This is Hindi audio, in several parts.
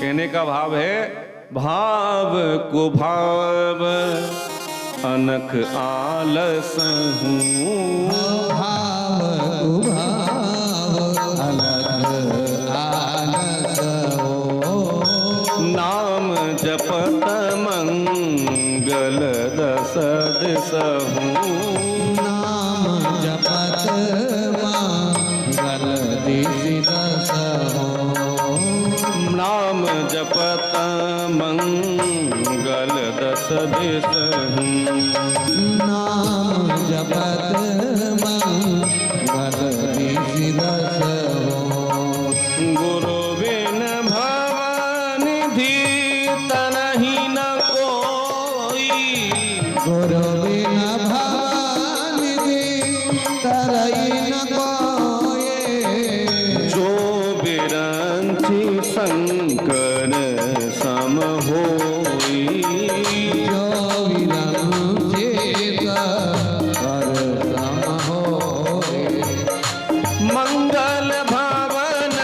कहने का भाव है, भाव को भाव अनख आलस हूँ, भाव को भाव अनख आलस हो। नाम जपत मंगल दस दिस हूँ, नाम जपत मंगल दिस दस हो। नाम जपत मंगल दस दिस हूँ, नाम जपत मंगल दिस दस हो। गुरु बिन भवनिधि तनहि न कोई, गुरु बिन भवनिधि तरई न कोय। जो बिरंचि शंकर सम होई, जो विरंचित कर सम होय। मंगल भवन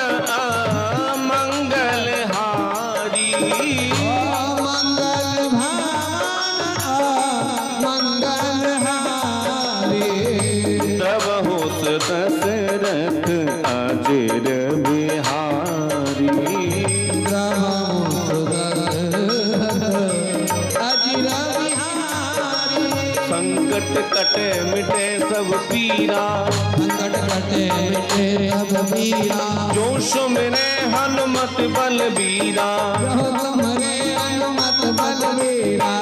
अमंगल हारी, मंगल भान मंगल हारी। तब होस दशरथ अजिर बिहारी, अजिर बिहारी। संकट कटे मिटे सब पीरा, संकट कटे मिटे सब पीरा। जो सुमिरे हनुमत बलबीरा, जो तुमरे हनुमत बलबीरा।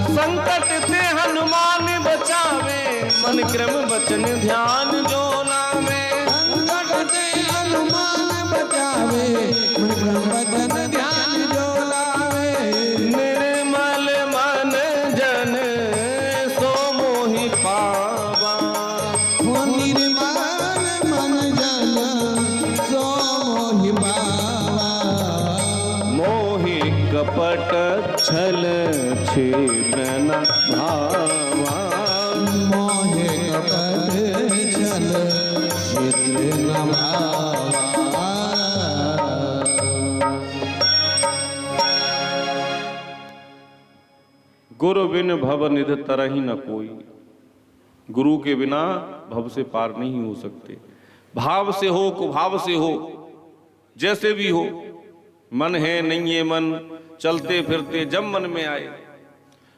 संकट से हनुमान बचावे, मन क्रम वचन ध्यान जो लावे, संकट से हनुमान बचावे, मन क्रम वचन ध्यान जो लावे। निर्मल मन जन सो मोहि पावा, हो निर्मल मन जन सो मोहि पावा। मोहि कपट छल छिद्र न भावा, मोहे कपट छल छिद्र न भावा। गुरु बिन भव निध तरहि न कोई, गुरु के बिना भव से पार नहीं हो सकते। भाव से हो कुभाव से हो, जैसे भी हो, मन है नहीं है मन, चलते फिरते जब मन में आए,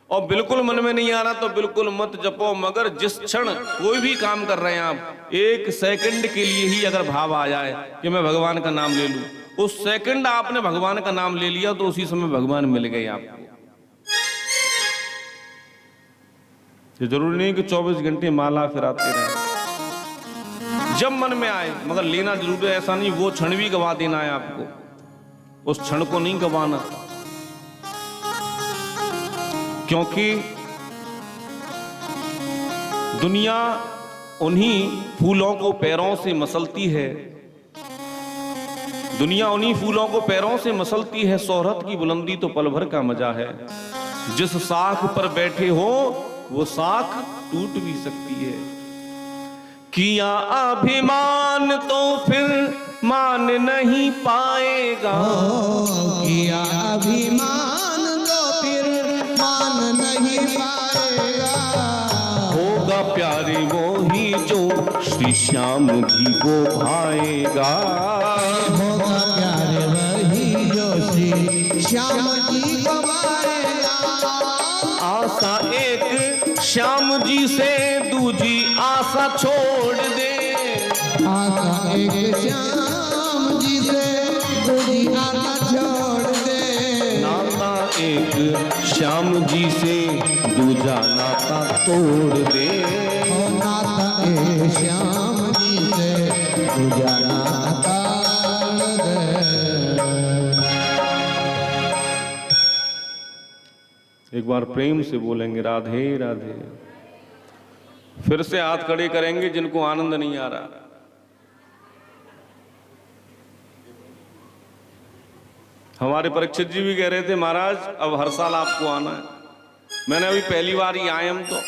और बिल्कुल मन में नहीं आ रहा तो बिल्कुल मत जपो। मगर जिस क्षण कोई भी काम कर रहे हैं आप, एक सेकंड के लिए ही अगर भाव आ जाए कि मैं भगवान का नाम ले लूं, उस सेकंड आपने भगवान का नाम ले लिया तो उसी समय भगवान मिल गए आपको। ये जरूरी नहीं कि 24 घंटे माला फिराते रहे, जब मन में आए, मगर लेना जरूर है। ऐसा नहीं वो क्षण भी गवा देना है आपको, उस क्षण को नहीं गवाना, क्योंकि दुनिया उन्हीं फूलों को पैरों से मसलती है, दुनिया उन्हीं फूलों को पैरों से मसलती है। शोहरत की बुलंदी तो पल भर का मजा है, जिस साख पर बैठे हो वो साख टूट भी सकती है। किया अभिमान तो फिर मान नहीं पाएगा, किया अभिमान तो फिर मान नहीं पाएगा। होगा प्यारे वो ही जो श्री श्याम जी को भाएगा, होगा प्यारे वही जो श्री श्याम जी को भाएगा। आशा एक श्याम जी से दूजी आशा छोड़ दे, आशा एक श्याम जी से दूजी आशा छोड़ दे। नाता एक श्याम जी से दूजा नाता तोड़ दे, ओ नाता एक श्याम जी से दूजा नाता तोड़ दे। एक बार प्रेम से बोलेंगे राधे राधे। फिर से हाथ खड़े करेंगे जिनको आनंद नहीं आ रहा। हमारे परीक्षित जी भी कह रहे थे महाराज अब हर साल आपको आना है। मैंने अभी पहली बार ही आए हम तो।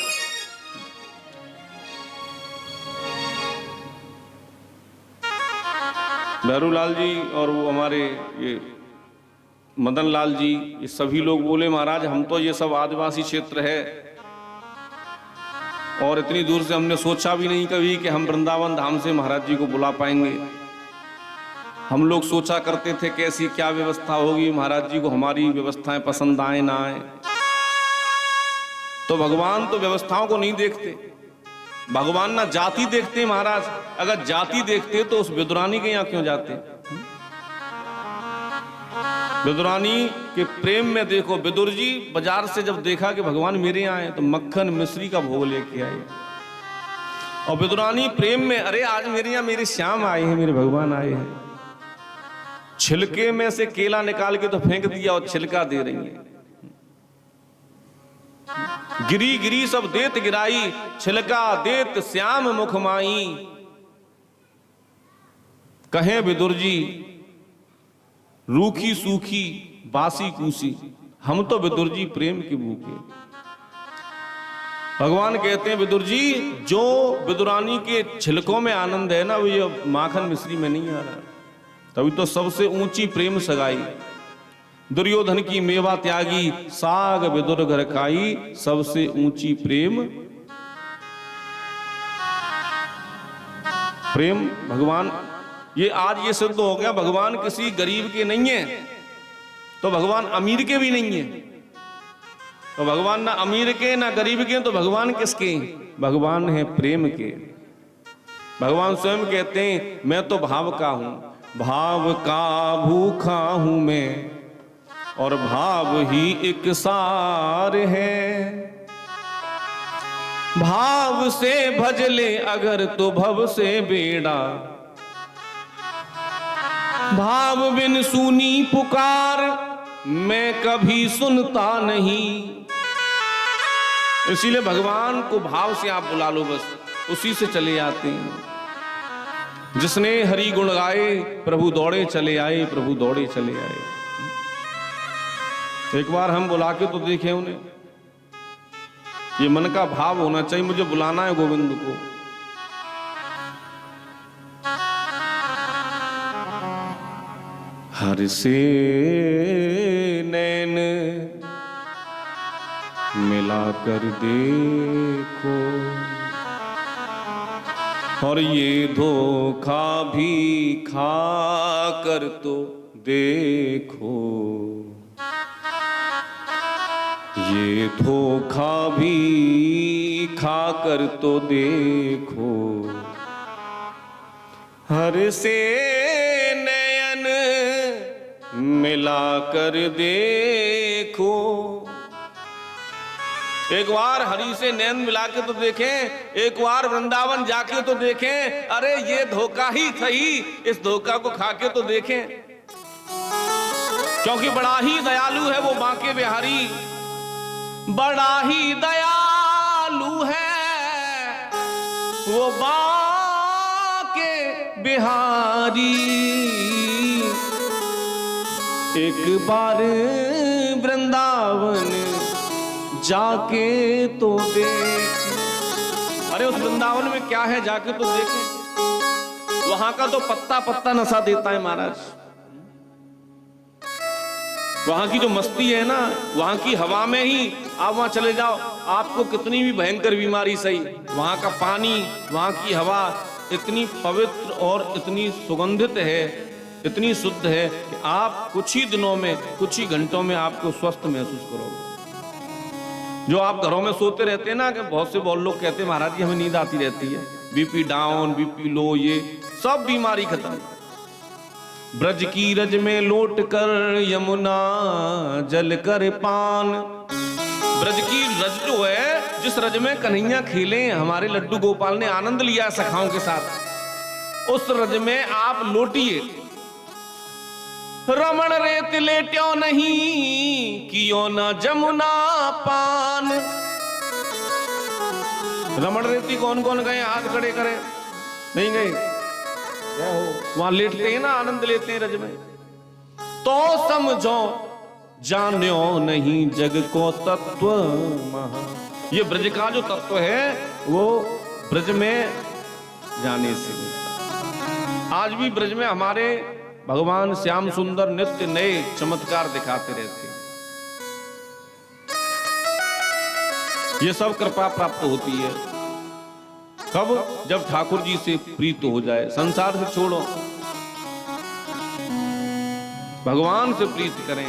लहरूलाल जी और वो हमारे ये मदन लाल जी, ये सभी लोग बोले महाराज हम तो ये सब आदिवासी क्षेत्र है और इतनी दूर से हमने सोचा भी नहीं कभी कि हम वृंदावन धाम से महाराज जी को बुला पाएंगे। हम लोग सोचा करते थे कैसी क्या व्यवस्था होगी, महाराज जी को हमारी व्यवस्थाएं पसंद आए ना आए। तो भगवान तो व्यवस्थाओं को नहीं देखते, भगवान ना जाति देखते महाराज। अगर जाति देखते तो उस विदुरानी के यहाँ क्यों जाते? विदुरानी के प्रेम में देखो, विदुर जी बाजार से जब देखा कि भगवान मेरे यहाँ आए तो मक्खन मिश्री का भोग लेके आए। और विदुरानी प्रेम में, अरे आज मेरे यहाँ मेरे श्याम आए हैं, मेरे भगवान आए हैं। छिलके में से केला निकाल के तो फेंक दिया और छिलका दे रही है। गिरी गिरी सब देत गिराई, छिलका देत श्याम मुखमाई। कहे विदुर जी रूखी सूखी बासी कूसी, हम तो विदुर जी प्रेम के भूखे। भगवान कहते हैं विदुर जी जो विदुरानी के छिलकों में आनंद है ना, वो ये माखन मिश्री में नहीं आ रहा। तभी तो सबसे ऊंची प्रेम सगाई, दुर्योधन की मेवा त्यागी, साग विदुर घर खाई, सबसे ऊंची प्रेम। प्रेम भगवान, ये आज ये सिद्ध हो गया भगवान किसी गरीब के नहीं है, तो भगवान अमीर के भी नहीं है। तो भगवान ना अमीर के ना गरीब के, तो भगवान किसके? भगवान है प्रेम के। भगवान स्वयं कहते हैं मैं तो भाव का हूं, भाव का भूखा हूं मैं, और भाव ही एक सार है। भाव से भज ले अगर तो भव से बेड़ा, भाव बिन सुनी पुकार मैं कभी सुनता नहीं। इसीलिए भगवान को भाव से आप बुला लो, बस उसी से चले आते हैं। जिसने हरि गुण गाए प्रभु दौड़े चले आए, प्रभु दौड़े चले आए। एक बार हम बुला के तो देखें उन्हें, ये मन का भाव होना चाहिए, मुझे बुलाना है गोविंद को। हर से नैन मिलाकर देखो, और ये धोखा भी खा कर तो देखो, ये धोखा भी खा कर तो देखो। हर से नयन मिलाकर देखो। एक बार हरि से नैन मिला के तो देखें, एक बार वृंदावन जाके तो देखें। अरे ये धोखा ही सही, इस धोखा को खा के तो देखें, क्योंकि बड़ा ही दयालु है वो बांके बिहारी, बड़ा ही दयालु है वो बांके बिहारी। एक बार वृंदावन जाके तो देख। अरे उस वृंदावन में क्या है जाके तो देखें। वहां का तो पत्ता पत्ता नशा देता है महाराज। वहां की जो मस्ती है ना, वहां की हवा में ही आप वहां चले जाओ, आपको कितनी भी भयंकर बीमारी सही, वहां का पानी वहां की हवा इतनी पवित्र और इतनी सुगंधित है, इतनी शुद्ध है कि आप कुछ ही दिनों में, कुछ ही घंटों में आपको स्वस्थ महसूस करोगे। जो आप घरों में सोते रहते हैं ना, कि बहुत लोग कहते हैं महाराज जी हमें नींद आती रहती है, बीपी डाउन, बीपी लो, ये सब बीमारी खत्म। ब्रज की रज में लौट कर यमुना जल कर पान। ब्रज की रज जो है, जिस रज में कन्हैया खेले हमारे लड्डू गोपाल ने आनंद लिया सखाओं के साथ, उस रज में आप लौटिए। रमण रेत लेट्यो नहीं कियो न जमुना पान। रमण रेती कौन कौन गए? हाथ खड़े करें। नहीं गए? क्या हो? वहां लेटते हैं ना, आनंद लेते हैं रज में। तो समझो जान्यो नहीं जग को तत्व महा। ये ब्रज का जो तत्व है वो ब्रज में जाने से मिलता। आज भी ब्रज में हमारे भगवान श्याम सुंदर नित्य नए चमत्कार दिखाते रहते हैं। ये सब कृपा प्राप्त होती है कब? जब ठाकुर जी से प्रीत हो जाए। संसार से छोड़ो, भगवान से प्रीत करें।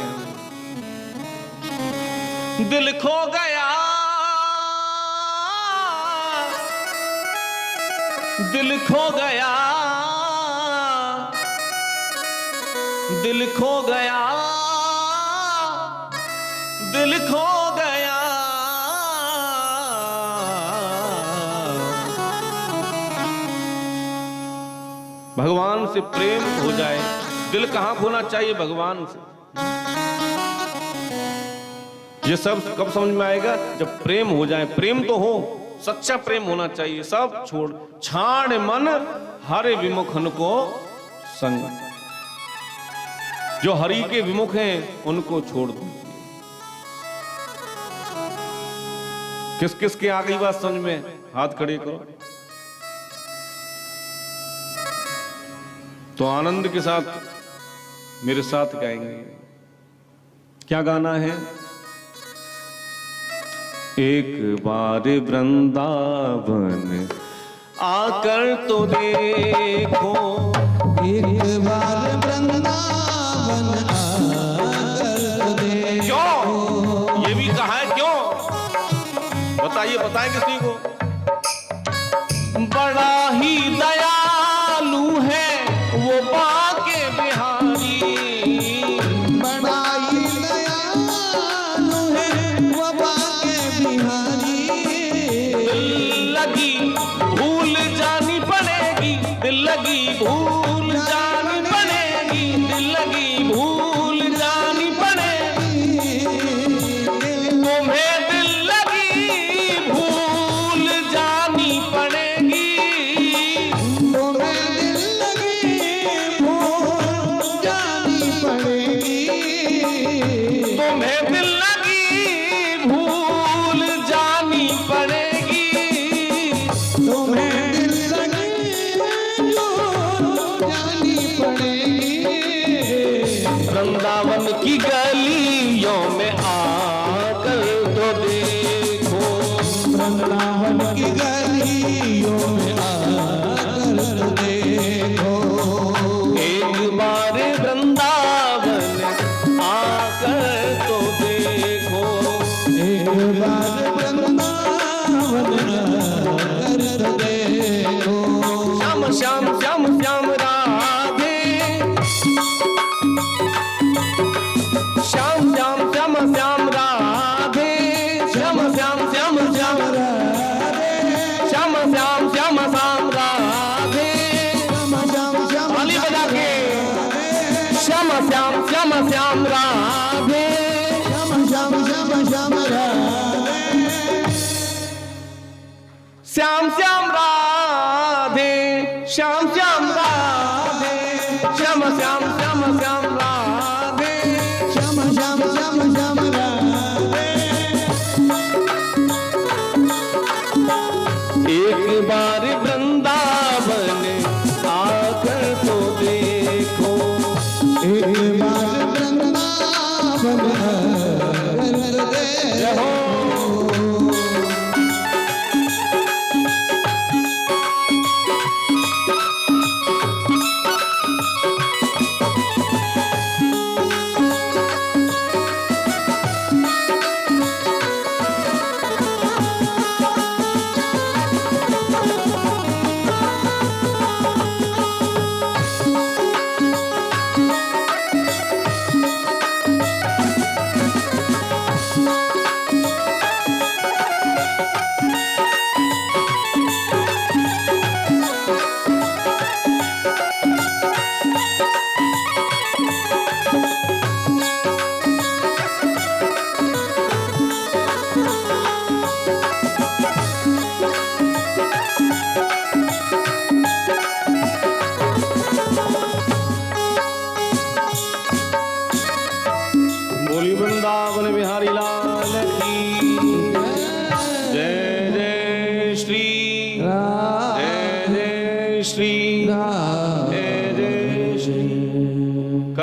दिल खो गया, दिल खो गया, दिल खो गया, दिल खो गया। भगवान से प्रेम हो जाए, दिल कहां खोना चाहिए? भगवान से। ये सब कब समझ में आएगा? जब प्रेम हो जाए। प्रेम तो हो, सच्चा प्रेम होना चाहिए। सब छोड़, छाड़ मन हरे विमुखन को संग। जो हरि के विमुख हैं उनको छोड़ दीजिए। किस किस के आ गई बात समझ में? हाथ खड़े करो। तो आनंद के साथ मेरे साथ गाएंगे। क्या गाना है? एक बार वृंदावन आकर तो देखो, एक बार वृंदावन आकर तो देखो। क्यों? ये भी कहा है क्यों? बताइए, बताएं किसी को? बड़ा ही दयालु है वो बाके बिहारी, बड़ा ही दयालु है वो बाके बिहारी। दिल लगी भूल जानी पड़ेगी, दिल लगी भूल जानी पड़ेगी, दिल लगी भूल जानी पड़ेगी। तुम्हें दिल लगी भूल जानी पड़ेगी, तुम्हें दिल लगी भूल जानी पड़ेगी। तुम्हें दिल लगी भूल जानी पड़ेगी। तुम्हें दिल लगी भूल जानी पड़ेगी। वृंदावन की गलियों में आकर तो देखो, वृंदावन की गलियों में आकर तो देखो। एक बार वृंदावन आकर तो देखो। एक बार वृंदावन आकर तो देखो। श्याम श्याम श्याम श्याम राधे, श्याम श्याम श्याम श्याम राधे, श्याम श्याम श्याम श्याम राधे, श्याम श्याम श्याम श्याम राधे। ताली बजा के श्याम श्याम श्याम श्याम राधे, श्याम श्याम श्याम श्याम राधे। श्याम श्याम राधे, श्याम श्याम राधे, श्याम श्याम श्याम श्याम राधे। श्याम श्याम श्याम श्याम राधे। एक बार वृंदावन आकर तो देखो, एक बार वृंदावन आकर तो देखो।